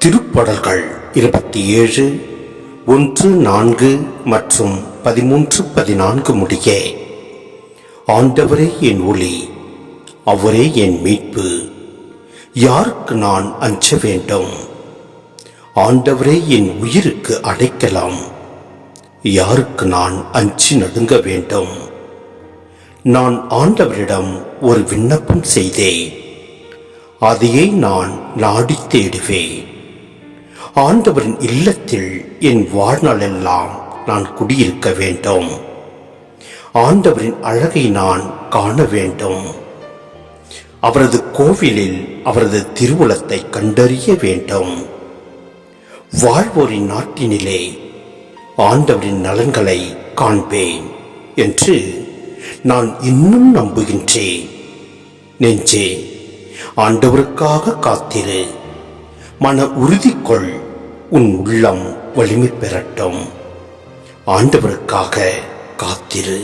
திருப்பாடல்கள் 27 1, 4 மற்றும் 13, 14 முடிய. ஆண்டவரே என் ஒளி, அவரே என் மீட்பு, யாருக்கு நான் அஞ்ச வேண்டும்? ஆண்டவரே என் உயிருக்கு அடைக்கலம், யாருக்கு நான் அஞ்சி நடுங்க வேண்டும்? நான் ஆண்டவரிடம் ஒரு விண்ணப்பம் செய்தேன், அதையே நான் நாடி தேடுவேன். ஆண்டவரின் இல்லத்தில் என் வாழ்நாளெல்லாம் நான் குடியிருக்க வேண்டும். ஆண்டவரின் அழகை நான் காண வேண்டும். அவரது கோவிலில் அவரது திருவுளத்தை கண்டறிய வேண்டும். வாழ்வோரின் நாட்டினிலே ஆண்டவரின் நலன்களை காண்பேன் என்று நான் இன்னும் நம்புகின்றேன். நெஞ்சே, ஆண்டவருக்காக காத்திரு. மன உறுதி கொள், உன் உள்ளம் வலிமை பெறட்டும். ஆண்டவருக்காக காத்திரு.